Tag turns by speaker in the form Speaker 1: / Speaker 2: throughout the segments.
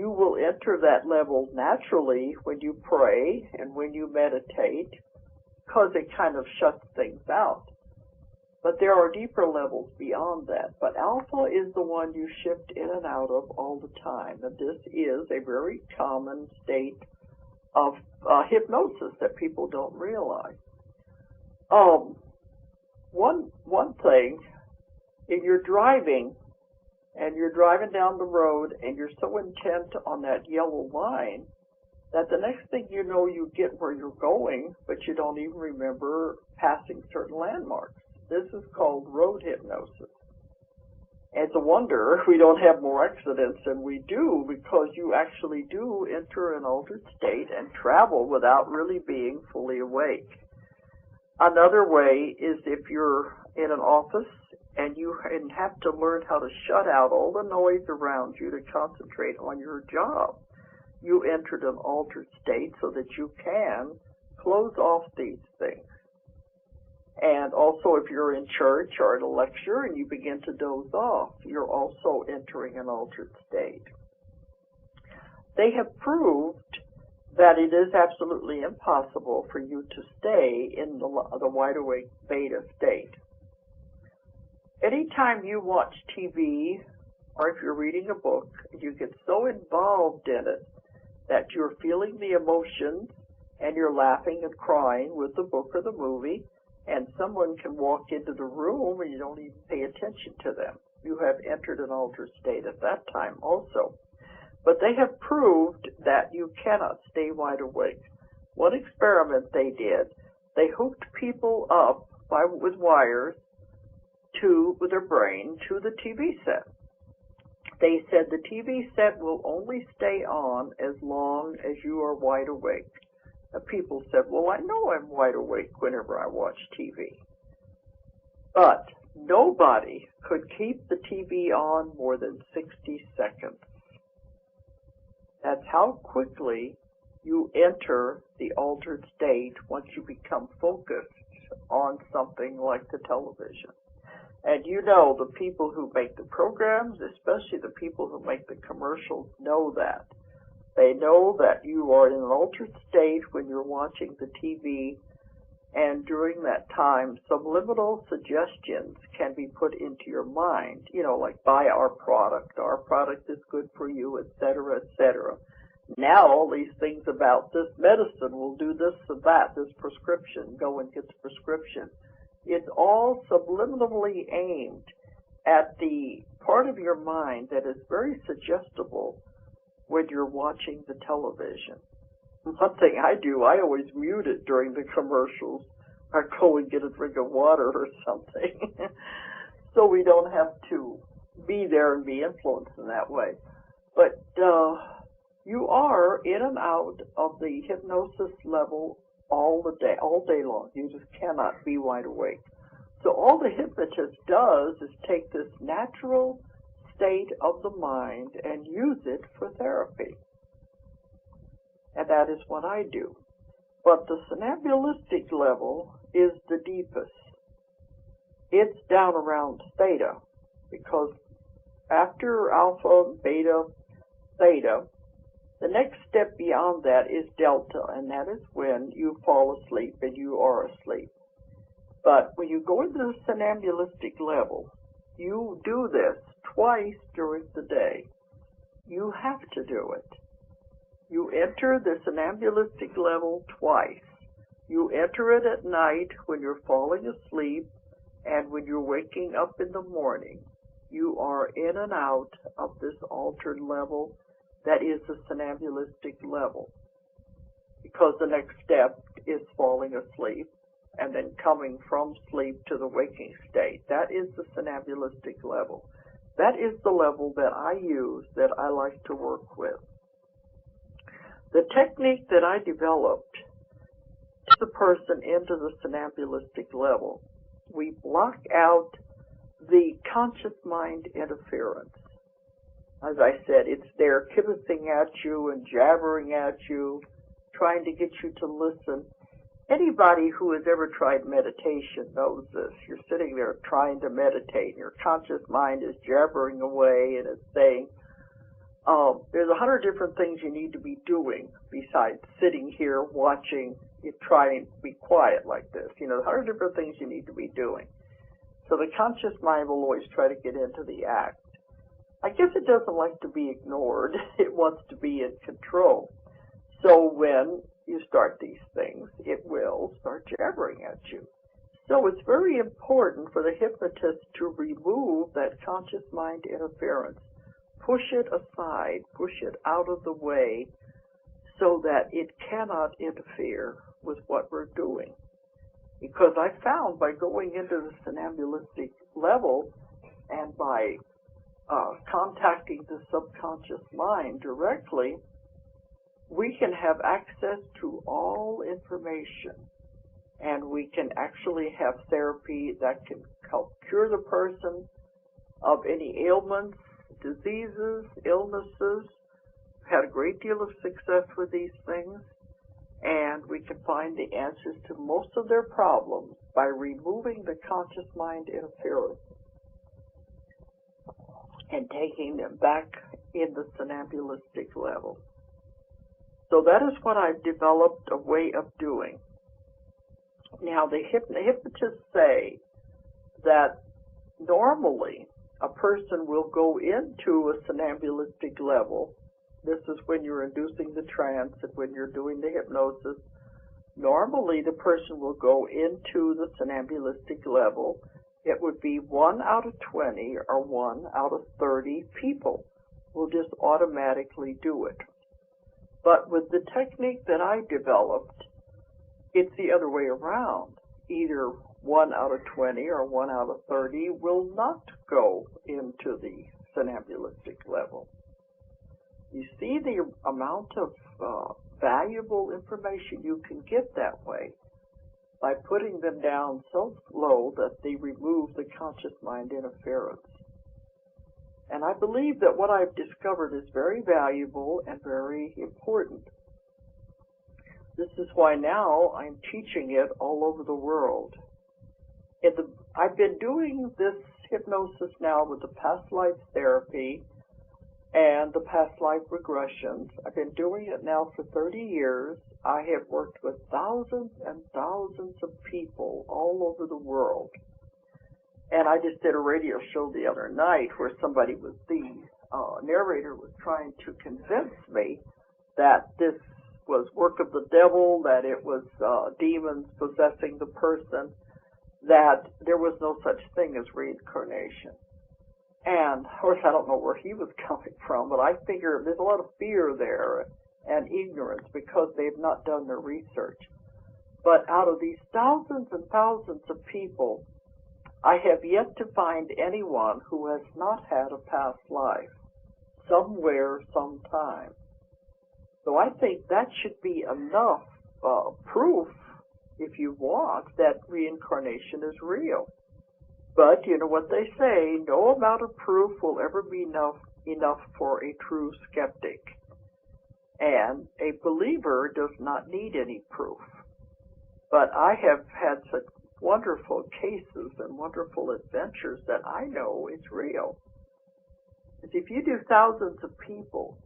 Speaker 1: you will enter that level naturally when you pray and when you meditate, because it kind of shuts things out. But there are deeper levels beyond that. But alpha is the one you shift in and out of all the time. And this is a very common state of hypnosis that people don't realize. One thing, if you're driving and you're driving down the road and you're so intent on that yellow line that the next thing you know you get where you're going, but you don't even remember passing certain landmarks. This is called road hypnosis. And it's a wonder we don't have more accidents than we do, because you actually do enter an altered state and travel without really being fully awake. Another way is if you're in an office and you have to learn how to shut out all the noise around you to concentrate on your job. You entered an altered state so that you can close off these things. And also if you're in church or at a lecture and you begin to doze off, you're also entering an altered state. They have proved that it is absolutely impossible for you to stay in the wide-awake beta state. Anytime you watch TV or if you're reading a book, you get so involved in it that you're feeling the emotions and you're laughing and crying with the book or the movie, and someone can walk into the room and you don't even pay attention to them. You have entered an altered state at that time also. But they have proved that you cannot stay wide awake. One experiment they did, they hooked people up with wires with their brain to the TV set. They said the TV set will only stay on as long as you are wide awake. And people said, well, I know I'm wide awake whenever I watch TV. But nobody could keep the TV on more than 60 seconds. That's how quickly you enter the altered state once you become focused on something like the television. And you know, the people who make the programs, especially the people who make the commercials, know that. They know that you are in an altered state when you're watching the TV, and during that time, subliminal suggestions can be put into your mind, like buy our product is good for you, etc., etc. Now all these things about this medicine will do this or that, this prescription, go and get the prescription. It's all subliminally aimed at the part of your mind that is very suggestible when you're watching the television. One thing I do, I always mute it during the commercials. I go and get a drink of water or something so we don't have to be there and be influenced in that way. But you are in and out of the hypnosis level all day long. You just cannot be wide awake. So all the hypnotist does is take this natural state of the mind and use it for therapy. And that is what I do. But the somnambulistic level is the deepest. It's down around theta, because after alpha, beta, theta, the next step beyond that is delta, and that is when you fall asleep and you are asleep. But when you go into the somnambulistic level, you do this twice during the day. You have to do it. You enter the somnambulistic level twice. You enter it at night when you're falling asleep and when you're waking up in the morning. You are in and out of this altered level that is the somnambulistic level, because the next step is falling asleep and then coming from sleep to the waking state. That is the somnambulistic level. That is the level that I use, that I like to work with. The technique that I developed to the person into the somnambulistic level, we block out the conscious mind interference. As I said, it's there kibitzing at you and jabbering at you, trying to get you to listen. Anybody who has ever tried meditation knows this. You're sitting there trying to meditate, and your conscious mind is jabbering away, and it's saying, There's 100 different things you need to be doing besides sitting here watching you trying to be quiet like this. 100 different things you need to be doing. So the conscious mind will always try to get into the act. I guess it doesn't like to be ignored. It wants to be in control. So when you start these things, it will start jabbering at you. So it's very important for the hypnotist to remove that conscious mind interference. Push it aside, push it out of the way so that it cannot interfere with what we're doing. Because I found by going into the somnambulistic level and by contacting the subconscious mind directly, we can have access to all information, and we can actually have therapy that can help cure the person of any ailments, diseases, illnesses. Had a great deal of success with these things, and we can find the answers to most of their problems by removing the conscious mind interference and taking them back in the somnambulistic level. So that is what I've developed a way of doing. Now, the hypnotists say that normally a person will go into a somnambulistic level. This is when you're inducing the trance and when you're doing the hypnosis. Normally, the person will go into the somnambulistic level. It would be 1 out of 20 or 1 out of 30 people will just automatically do it. But with the technique that I developed, it's the other way around. Either 1 out of 20 or 1 out of 30 will not go into the somnambulistic level. You see the amount of valuable information you can get that way by putting them down so low that they remove the conscious mind interference. And I believe that what I've discovered is very valuable and very important. This is why now I'm teaching it all over the world. I've been doing this hypnosis now with the past life therapy and the past life regressions. I've been doing it now for 30 years. I have worked with thousands and thousands of people all over the world. And I just did a radio show the other night where the narrator was trying to convince me that this was work of the devil, that it was demons possessing the person, that there was no such thing as reincarnation. And, of course, I don't know where he was coming from, but I figure there's a lot of fear there and ignorance because they've not done their research. But out of these thousands and thousands of people, I have yet to find anyone who has not had a past life, somewhere, sometime. So I think that should be enough proof, if you want, that reincarnation is real. But you know what they say, no amount of proof will ever be enough for a true skeptic. And a believer does not need any proof. But I have had such wonderful cases and wonderful adventures that I know it's real. If you do thousands of people,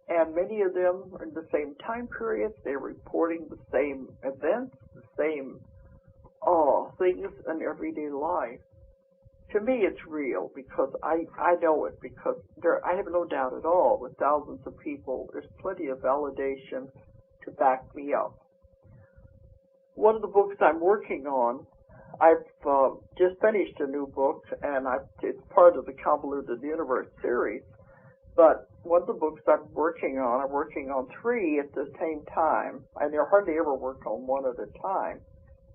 Speaker 1: and many of them are in the same time periods, they're reporting the same events, the same things in everyday life. To me, it's real because I know it, because I have no doubt at all with thousands of people, there's plenty of validation to back me up. One of the books I'm working on, I've just finished a new book, and it's part of the Convoluted Universe series, but one of the books I'm working on 3 at the same time, and they hardly ever work on one at a time.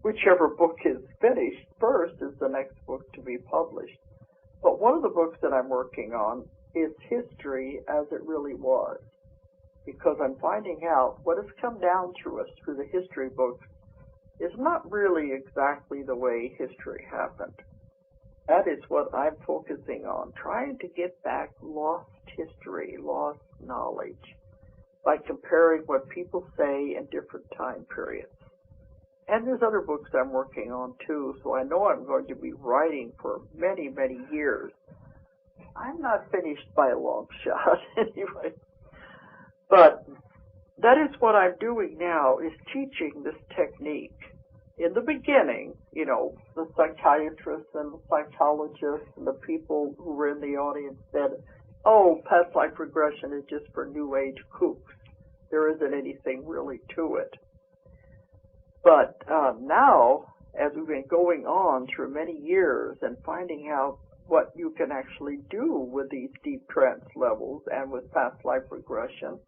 Speaker 1: Whichever book is finished first is the next book to be published. But one of the books that I'm working on is history as it really was, because I'm finding out what has come down to us through the history books is not really exactly the way history happened. That is what I'm focusing on, trying to get back lost history, lost knowledge, by comparing what people say in different time periods. And there's other books I'm working on too, so I know I'm going to be writing for many, many years. I'm not finished by a long shot anyway. But that is what I'm doing now, is teaching this technique. In the beginning, you know, the psychiatrists and the psychologists and the people who were in the audience said, oh, past life regression is just for New Age kooks. There isn't anything really to it. But now, as we've been going on through many years and finding out what you can actually do with these deep trance levels and with past life regression,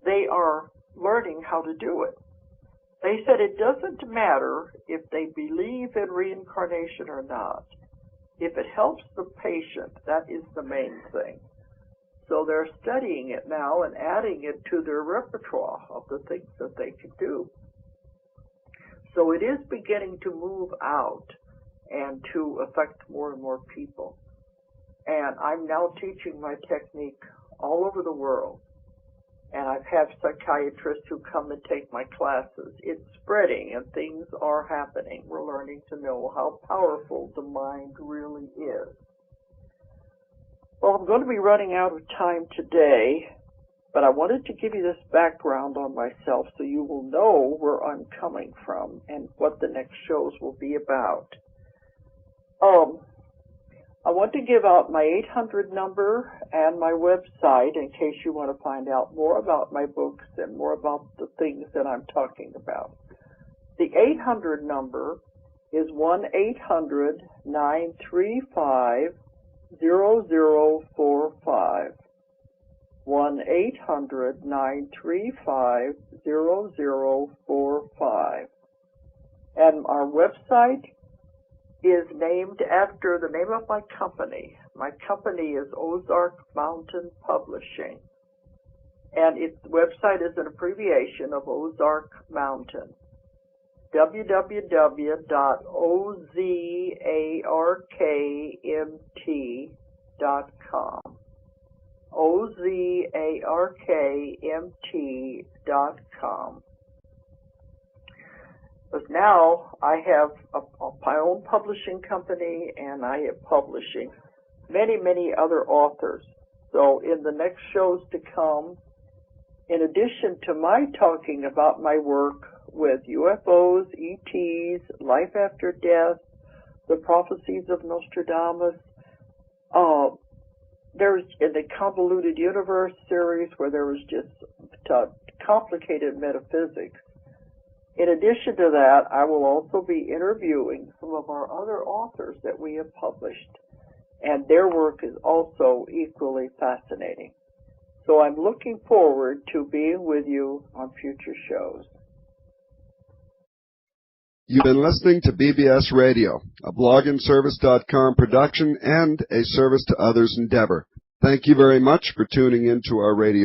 Speaker 1: they are learning how to do it. They said it doesn't matter if they believe in reincarnation or not. If it helps the patient, that is the main thing. So they're studying it now and adding it to their repertoire of the things that they can do. So it is beginning to move out and to affect more and more people. And I'm now teaching my technique all over the world. And I've had psychiatrists who come and take my classes. It's spreading and things are happening. We're learning to know how powerful the mind really is. Well, I'm going to be running out of time today, but I wanted to give you this background on myself so you will know where I'm coming from and what the next shows will be about. I want to give out my 800 number and my website in case you want to find out more about my books and more about the things that I'm talking about. The 800 number is 1-800-935-0045. 1-800-935-0045. And our website is named after the name of my company. My company is Ozark Mountain Publishing. And its website is an abbreviation of Ozark Mountain. www.ozarkmt.com. ozarkmt.com. But now I have my own publishing company, and I am publishing many, many other authors. So in the next shows to come, in addition to my talking about my work with UFOs, ETs, life after death, the prophecies of Nostradamus, there's in the Convoluted Universe series where there was just complicated metaphysics. In addition to that, I will also be interviewing some of our other authors that we have published, and their work is also equally fascinating. So I'm looking forward to being with you on future shows.
Speaker 2: You've been listening to BBS Radio, a blogandservice.com production and a service to others endeavor. Thank you very much for tuning in to our radio